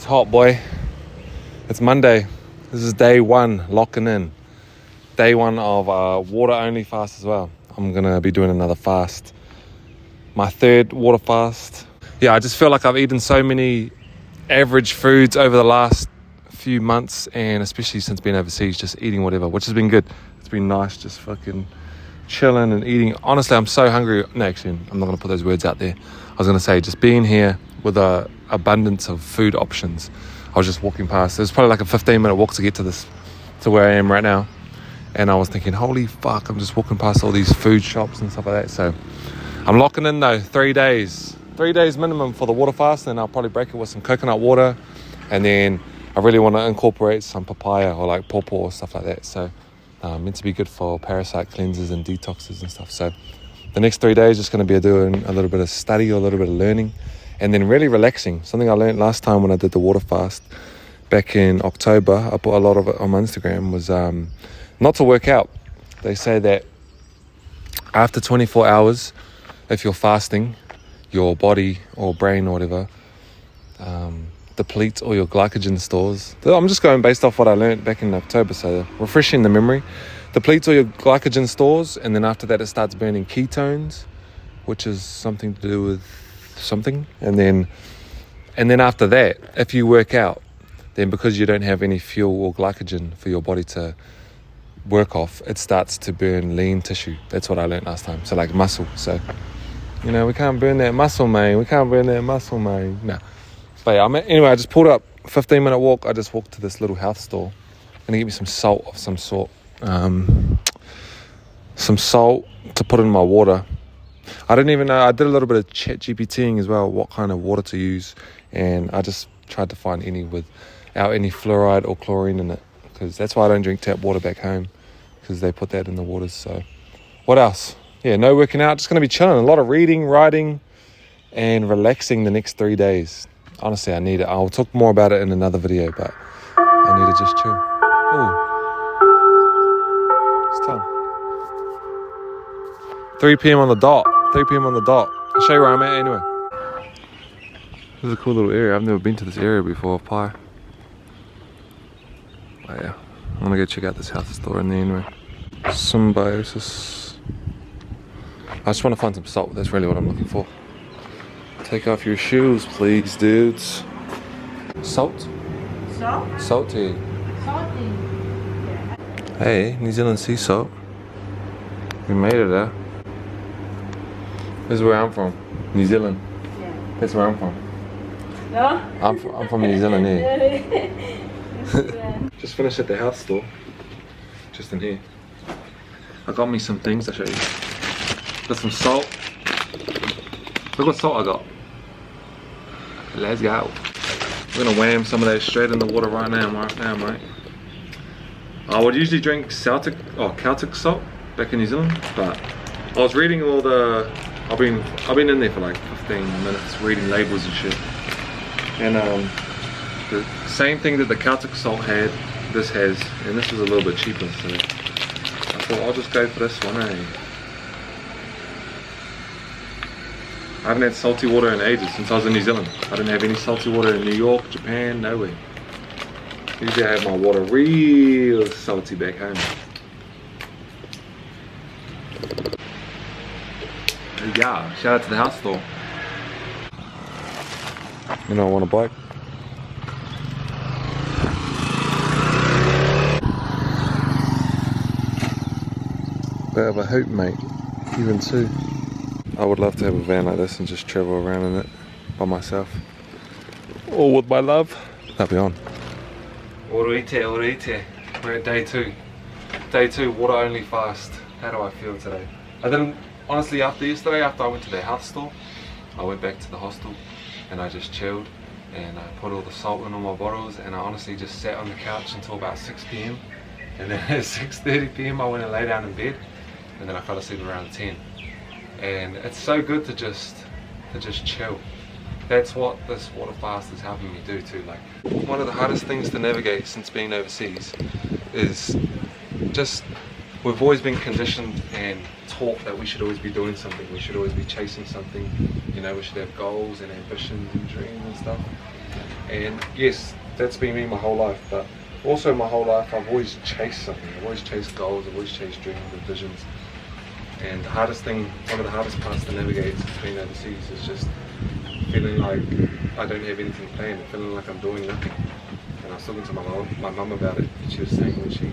hot, boy. It's Monday. This is day one, locking in. Day one of water only fast as well. I'm gonna be doing another fast. My third water fast. Yeah, I just feel like I've eaten so many average foods over the last few months, and especially since being overseas, just eating whatever, which has been good. It's been nice, just fucking chilling and eating. Honestly, I'm so hungry. No, actually, I'm not gonna put those words out there. I was gonna say, just being here with a abundance of food options. I was just walking past. It was probably like a 15-minute walk to get to where I am right now. And I was thinking, holy fuck, I'm just walking past all these food shops and stuff like that. So I'm locking in though, 3 days. 3 days minimum for the water fast, and I'll probably break it with some coconut water. And then I really want to incorporate some papaya or like pawpaw or stuff like that. So meant to be good for parasite cleanses and detoxes and stuff. So the next 3 days just going to be doing a little bit of study or a little bit of learning, and then really relaxing. Something I learned last time when I did the water fast back in October, I put a lot of it on my Instagram, was not to work out. They say that after 24 hours, if you're fasting, your body or brain or whatever depletes all your glycogen stores. I'm just going based off what I learned back in October, so refreshing the memory. Depletes all your glycogen stores, and then after that it starts burning ketones, which is something to do with something. And then after that, if you work out, then because you don't have any fuel or glycogen for your body to work off, it starts to burn lean tissue. That's what I learned last time. So like muscle. So, you know, we can't burn that muscle, man. No. But yeah, anyway, I just pulled up, 15-minute walk. I just walked to this little health store. Gonna get me some salt of some sort. Some salt to put in my water. I didn't even know. I did a little bit of chat GPTing as well, what kind of water to use. And I just tried to find any without any fluoride or chlorine in it. Because that's why I don't drink tap water back home, because they put that in the waters. So what else? Yeah, no working out, just going to be chilling. A lot of reading, writing, and relaxing the next 3 days. Honestly, I need it. I'll talk more about it in another video, but I need to just chill. Ooh. It's time. 3 p.m. on the dot. 3 p.m. on the dot. I'll show you where I'm at anyway. This is a cool little area. I've never been to this area before of Pai. Oh yeah, I'm gonna go check out this health store in there anyway. Symbiosis. I just want to find some salt. That's really what I'm looking for. Take off your shoes, please, dudes. Salt? Salt? Salty. Salty. Yeah. Hey, New Zealand sea salt. We made it there. This is where I'm from. New Zealand. Yeah. That's where I'm from. No? I'm from New Zealand here. Yeah. Just finished at the health store. Just in here. I got me some things, I'll show you. Got some salt. Look what salt I got. Let's go. We're gonna wham some of that straight in the water right now, mate. I would usually drink Celtic salt back in New Zealand, but I was reading all the. I've been in there for like 15 minutes reading labels and shit, and the same thing that the Celtic salt had, this has, and this was a little bit cheaper, so I thought I'll just go for this one, eh? I haven't had salty water in ages, since I was in New Zealand. I didn't have any salty water in New York, Japan, nowhere. Usually I have my water real salty back home. Yeah, shout out to the house store. You know, I want a bike. Bit of a hoop, mate. Even too. I would love to have a van like this and just travel around in it by myself. Or with my love. That'd be on. Orite. We're at day 2. Day 2, water only fast. How do I feel today? I didn't, honestly, after yesterday, after I went to the health store, I went back to the hostel and I just chilled and I put all the salt in all my bottles, and I honestly just sat on the couch until about 6 p.m. And then at 6:30 p.m. I went and lay down in bed, and then I fell asleep around 10. And it's so good to just chill. That's what this water fast is helping me do too. Like, one of the hardest things to navigate since being overseas is just, we've always been conditioned and taught that we should always be doing something, we should always be chasing something, you know, we should have goals and ambitions and dreams and stuff. And yes, that's been me my whole life, but also my whole life I've always chased something. I've always chased goals, I've always chased dreams and visions. And the hardest thing, one of the hardest parts to navigate since being overseas is just feeling like I don't have anything planned, feeling like I'm doing nothing. And I was talking to my mum about it. She was saying when she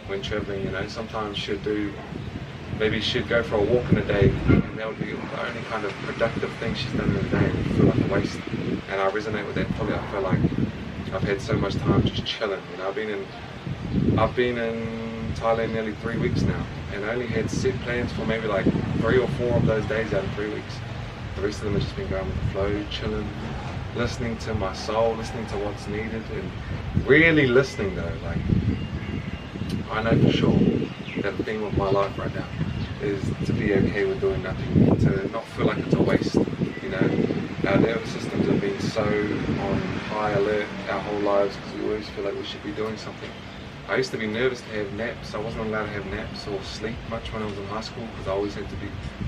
went traveling, you know, sometimes she'd do, maybe she'd go for a walk in a day, and that would be the only kind of productive thing she's done in a day, and it'd feel like a waste. And I resonate with that fully. I feel like I've had so much time just chilling. You know, I've been in Thailand nearly 3 weeks now, and I only had set plans for maybe like 3 or 4 of those days out of 3 weeks. The rest of them have just been going with the flow, chilling, listening to my soul, listening to what's needed, and really listening though. Like, I know for sure that the thing with my life right now is to be okay with doing nothing, to not feel like it's a waste, you know. Our nervous systems have been so on high alert our whole lives because we always feel like we should be doing something. I used to be nervous to have naps. I wasn't allowed to have naps or sleep much when I was in high school because I always had to be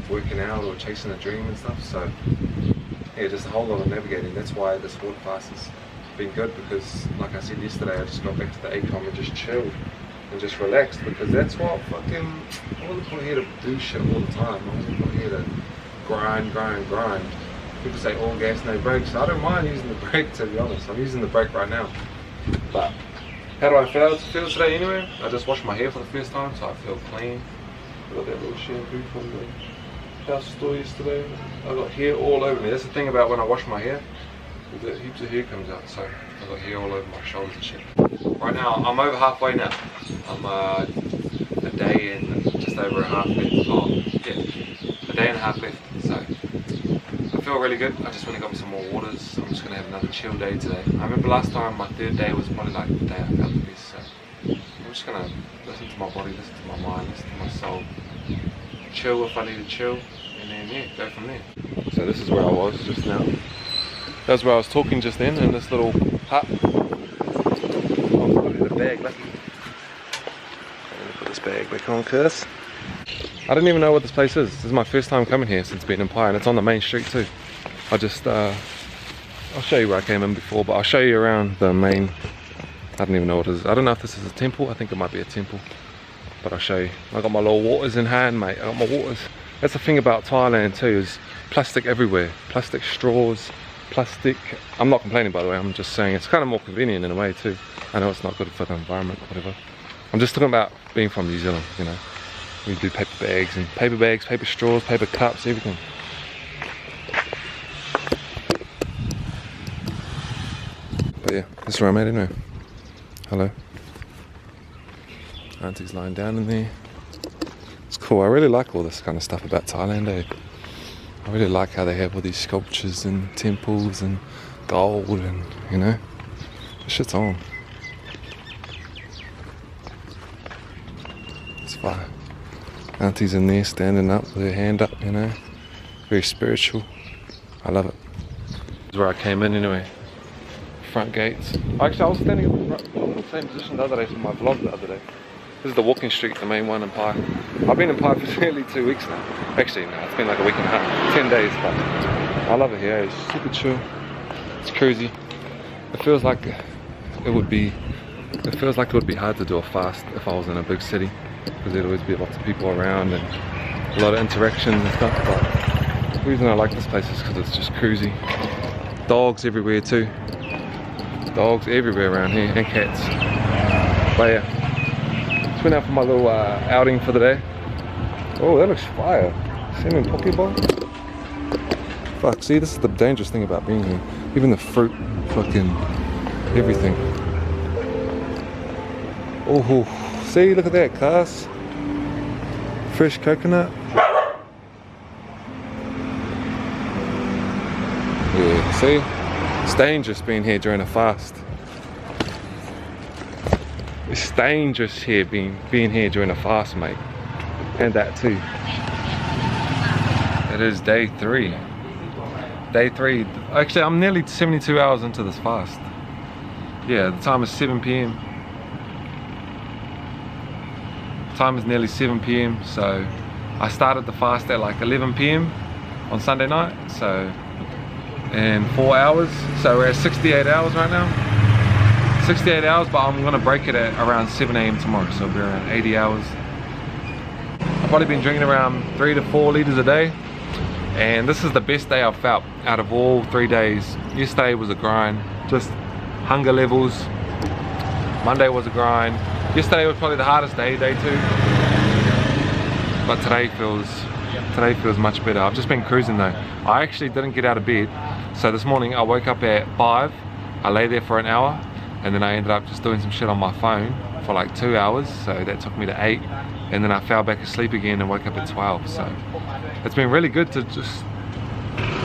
working out or chasing a dream and stuff. So yeah, just a whole lot of navigating. That's why this water fast has been good, because like I said yesterday, I just got back to the ACOM and just chilled and just relaxed, because that's what I wasn't put here to do shit all the time. I wasn't put here to grind. People say all gas, no brakes. I don't mind using the brake, to be honest. I'm using the brake right now. But how do I feel today anyway? I just washed my hair for the first time, so I feel clean. I got that little shampoo from the house store yesterday. I got hair all over me. That's the thing about when I wash my hair, is that heaps of hair comes out. So I got hair all over my shoulders and shit. Right now, I'm over halfway now. I'm a day and just over a half left. Oh, yeah, a day and a half left. So I feel really good. I just went and got me some more waters. I'm just gonna have another chill day today. I remember last time my 3rd day was probably like the day I felt the best. So I'm just gonna listen to my body, listen to my mind, listen to my soul. Chill if I need to chill, and then yeah, go from there. So this is where I was just now. That's where I was talking just then, in this little hut. Oh, I forgot the bag, lucky. I'm gonna put this bag back on, cuz I didn't even know what this place is. This is my first time coming here since being in Pai, and it's on the main street too. I just, I'll show you where I came in before, but I'll show you around the main. I don't even know what it is. I don't know if this is a temple. I think it might be a temple, but I'll show you. I got my little waters in hand, mate. I got my waters. That's the thing about Thailand too, is plastic everywhere. Plastic straws, plastic. I'm not complaining, by the way. I'm just saying it's kind of more convenient in a way too. I know it's not good for the environment, whatever. I'm just talking about being from New Zealand, you know. We do paper bags, paper straws, paper cups, everything. But yeah, this is where I'm at anyway. Hello. Auntie's lying down in there. It's cool. I really like all this kind of stuff about Thailand, eh? I really like how they have all these sculptures and temples and gold and, you know, this shit's on. It's fire. Auntie's in there standing up with her hand up, you know, very spiritual. I love it. This is where I came in anyway. Front gates. Actually, I was standing in the same position the other day for my vlog the other day. This is the walking street, the main one in Pai. I've been in Pai for nearly 2 weeks now. Actually, no, it's been like a week and a half, 10 days, but I love it here. It's super chill. It's cruisy. It feels like it would be hard to do a fast if I was in a big city, because there'd always be lots of people around and a lot of interaction and stuff. But the reason I like this place is because it's just cruisy. Dogs everywhere too. Dogs everywhere around here, and cats. But yeah, just went out for my little outing for the day. Oh, that looks fire. Salmon pokeball. Fuck, see, this is the dangerous thing about being here. Even the fruit, fucking everything. Oh, see, look at that, cuz. Fresh coconut. Yeah, see? It's dangerous being here during a fast. It's dangerous here being here during a fast, mate. And that too. It is day 3. Day 3. Actually, I'm nearly 72 hours into this fast. Yeah, the time is 7 p.m. Time is nearly 7 p.m. So I started the fast at like 11 p.m. on Sunday night. So and 4 hours. So we're at 68 hours right now. 68 hours, but I'm gonna break it at around 7 AM tomorrow, so we're around 80 hours. I've probably been drinking around 3 to 4 liters a day, and this is the best day I've felt out of all 3 days. Yesterday was a grind, just hunger levels. Monday was a grind. Yesterday was probably the hardest day, day 2. But today feels much better. I've just been cruising though. I actually didn't get out of bed. So this morning I woke up at 5. I lay there for an hour, and then I ended up just doing some shit on my phone for like 2 hours. So that took me to 8. And then I fell back asleep again and woke up at 12. So it's been really good to just,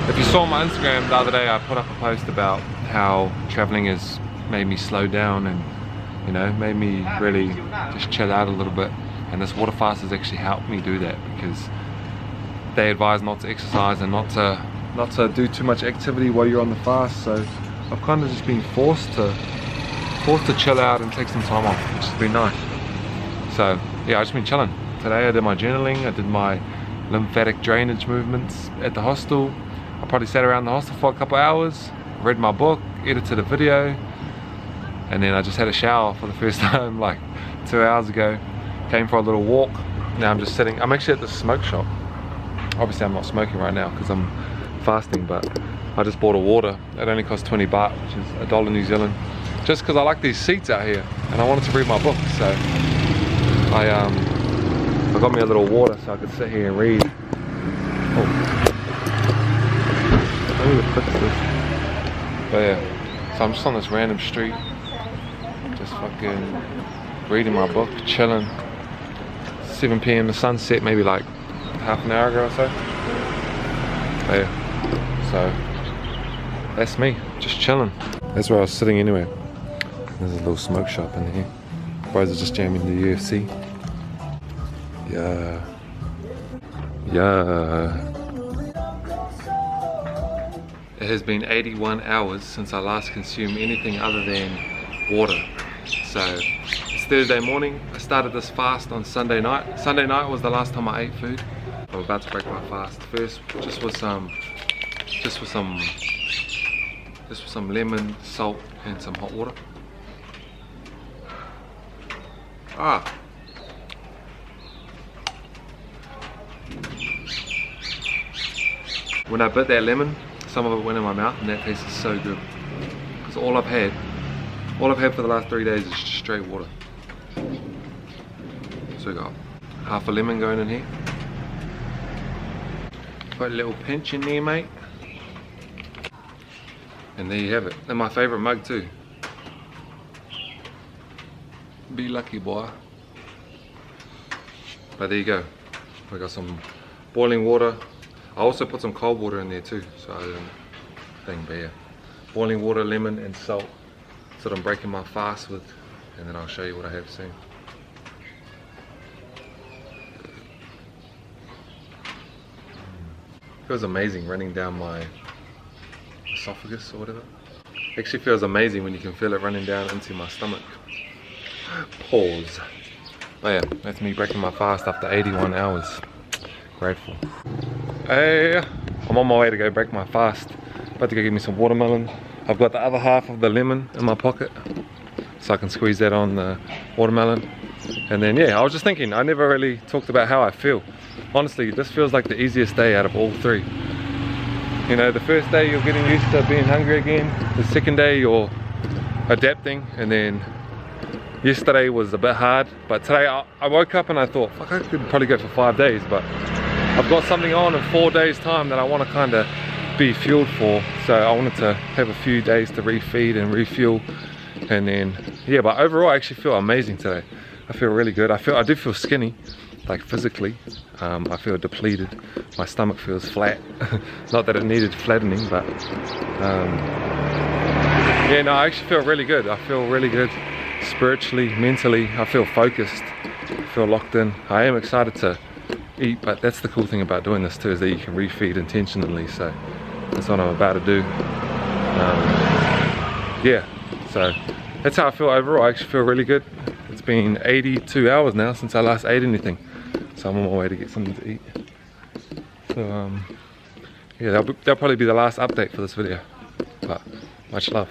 if you saw my Instagram the other day, I put up a post about how traveling has made me slow down and, you know, made me really just chill out a little bit. And this water fast has actually helped me do that, because they advise not to exercise and not to do too much activity while you're on the fast. So I've kind of just been forced to chill out and take some time off, which has been nice. So yeah, I've just been chilling. Today I did my journaling, I did my lymphatic drainage movements at the hostel. I probably sat around the hostel for a couple hours, read my book, edited a video, and then I just had a shower for the first time like 2 hours ago. Came for a little walk. Now I'm just sitting, I'm actually at the smoke shop. Obviously I'm not smoking right now because I'm fasting, but I just bought a water. It only cost 20 baht, which is $1 New Zealand. Just because I like these seats out here and I wanted to read my book, so I got me a little water so I could sit here and read. Oh. I need to fix this. But yeah, so I'm just on this random street, just fucking reading my book, chilling. 7 PM, the sun set maybe like half an hour ago or so. But yeah, so that's me, just chilling. That's where I was sitting anyway. There's a little smoke shop in here. Boys are just jamming the UFC. Yeah. It has been 81 hours since I last consumed anything other than water. So it's Thursday morning. I started this fast on Sunday night. Sunday night was the last time I ate food. I'm about to break my fast. First, just with some lemon, salt, and some hot water. Ah. When I bit that lemon, some of it went in my mouth, and that tasted so good. Because all I've had for the last 3 days is just straight water. So we got half a lemon going in here. Put a little pinch in there, mate. And there you have it. And my favourite mug too. Be lucky, boy. But there you go. We got some boiling water. I also put some cold water in there too, so I didn't think, but yeah. Boiling water, lemon and salt. That's what I'm breaking my fast with, and then I'll show you what I have soon. Feels amazing running down my esophagus or whatever. Actually feels amazing when you can feel it running down into my stomach. Pause. But yeah, that's me breaking my fast after 81 hours. Grateful. Hey, I'm on my way to go break my fast. About to go get me some watermelon. I've got the other half of the lemon in my pocket, so I can squeeze that on the watermelon. And then yeah, I was just thinking, I never really talked about how I feel. Honestly, this feels like the easiest day out of all 3. You know, the first day you're getting used to being hungry again. The second day you're adapting, and then yesterday was a bit hard. But today I woke up and I thought, fuck, I could probably go for 5 days, but I've got something on in 4 days time that I want to kind of be fueled for. So I wanted to have a few days to refeed and refuel. And then yeah, but overall I actually feel amazing today. I feel really good. I do feel skinny, like physically. I feel depleted. My stomach feels flat. Not that it needed flattening, but yeah, no, I actually feel really good. I feel really good spiritually, mentally. I feel focused. I feel locked in. I am excited to eat, but that's the cool thing about doing this too, is that you can refeed intentionally. So that's what I'm about to do. Yeah, so that's how I feel overall. I actually feel really good. It's been 82 hours now since I last ate anything, so I'm on my way to get something to eat. So yeah, that'll probably be the last update for this video. But much love.